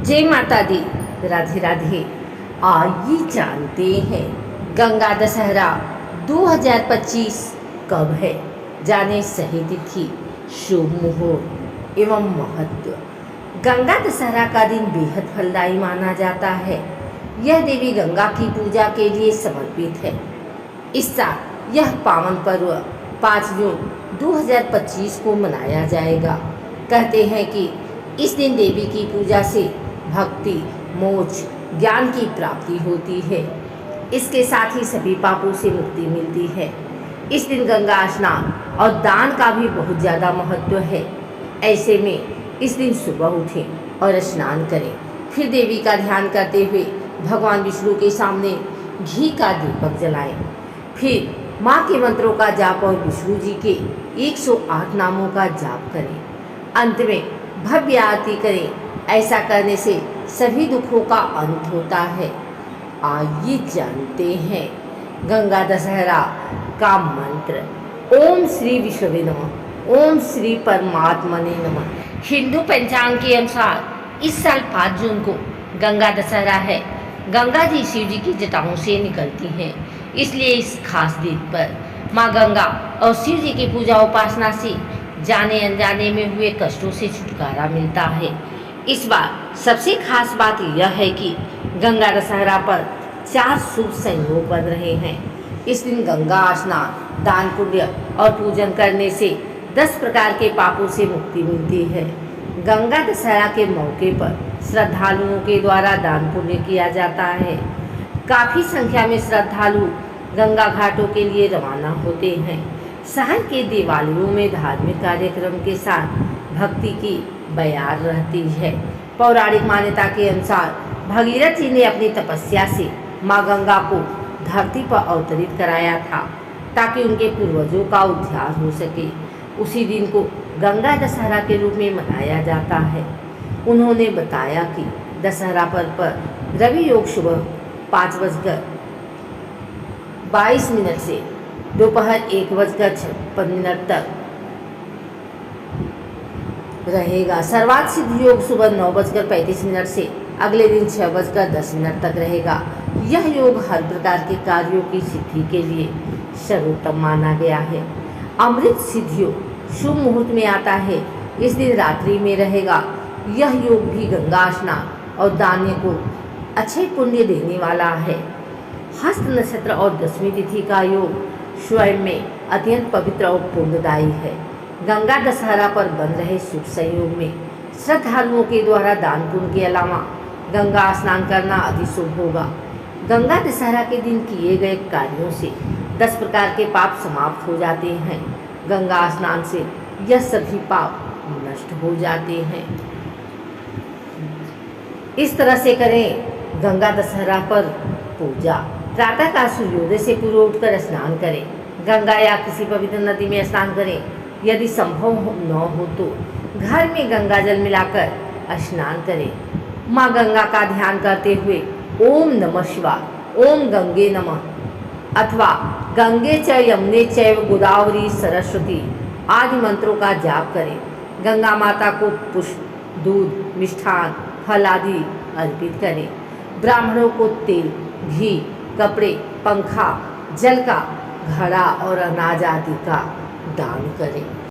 जय माता दी, राधे राधे। आइए जानते हैं गंगा दशहरा 2025 कब है। जाने सही तिथि, शुभ मुहूर्त एवं महत्व। गंगा दशहरा का दिन बेहद फलदायी माना जाता है। यह देवी गंगा की पूजा के लिए समर्पित है। इस साल यह पावन पर्व 5 जून 2025 को मनाया जाएगा। कहते हैं कि इस दिन देवी की पूजा से भक्ति, मोक्ष, ज्ञान की प्राप्ति होती है। इसके साथ ही सभी पापों से मुक्ति मिलती है। इस दिन गंगा स्नान और दान का भी बहुत ज़्यादा महत्व है। ऐसे में इस दिन सुबह उठें और स्नान करें, फिर देवी का ध्यान करते हुए भगवान विष्णु के सामने घी का दीपक जलाएं। फिर माँ के मंत्रों का जाप और विष्णु जी के 108 नामों का जाप करें। अंत में भव्य आरती करें। ऐसा करने से सभी दुखों का अंत होता है। आइए जानते हैं गंगा दशहरा का मंत्र। ओम श्री विष्णवे नमः, ओम श्री परमात्मने नमः। हिंदू पंचांग के अनुसार इस साल 5 जून को गंगा दशहरा है। गंगा जी शिव जी की जटाओं से निकलती हैं, इसलिए इस खास दिन पर माँ गंगा और शिव जी की पूजा उपासना से जाने अनजाने में हुए कष्टों से छुटकारा मिलता है। इस बार सबसे खास बात यह है कि गंगा दशहरा पर 4 शुभ संयोग बन रहे हैं। इस दिन गंगा स्नान, दान पुण्य और पूजन करने से 10 प्रकार के पापों से मुक्ति मिलती है। गंगा दशहरा के मौके पर श्रद्धालुओं के द्वारा दान पुण्य किया जाता है। काफ़ी संख्या में श्रद्धालु गंगा घाटों के लिए रवाना होते हैं। शहर के देवालयों में धार्मिक कार्यक्रम के साथ भक्ति की बयार रहती है। पौराणिक मान्यता के अनुसार भगीरथ जी ने अपनी तपस्या से माँ गंगा को धरती पर अवतरित कराया था, ताकि उनके पूर्वजों का उद्धार हो सके। उसी दिन को गंगा दशहरा के रूप में मनाया जाता है। उन्होंने बताया कि दशहरा पर्व पर रवि योग सुबह 5:22 से दोपहर 1:56 तक रहेगा। सर्वात सिद्ध योग सुबह 9:35 से अगले दिन 6:10 तक रहेगा। यह योग हर प्रकार के कार्यों की सिद्धि के लिए सर्वोत्तम माना गया है। अमृत सिद्ध योग शुभ मुहूर्त में आता है, इस दिन रात्रि में रहेगा। यह योग भी गंगा स्नान और दान को अच्छे पुण्य देने वाला है। हस्त नक्षत्र और 10वीं तिथि का योग स्वयं में अत्यंत पवित्र और पुण्यदायी है। गंगा दशहरा पर बन रहे शुभ संयोग में श्रद्धालुओं के द्वारा दान पुण्य के अलावा गंगा स्नान करना अति शुभ होगा। गंगा दशहरा के दिन किए गए कार्यों से 10 प्रकार के पाप समाप्त हो जाते हैं। गंगा स्नान से यह सभी पाप नष्ट हो जाते हैं। इस तरह से करें गंगा दशहरा पर पूजा। प्रातःकाल सूर्योदय से पूर्व उठकर स्नान करें। गंगा या किसी पवित्र नदी में स्नान करें। यदि संभव न हो तो घर में गंगा जल मिलाकर स्नान करें। माँ गंगा का ध्यान करते हुए ओम नमः शिवाय, ओम गंगे नमः अथवा गंगे च यमुने चैव गोदावरी सरस्वती आदि मंत्रों का जाप करें। गंगा माता को पुष्प, दूध, मिष्ठान, फल आदि अर्पित करें। ब्राह्मणों को तेल, घी, कपड़े, पंखा, जल का घड़ा और अनाज आदि का दान करें।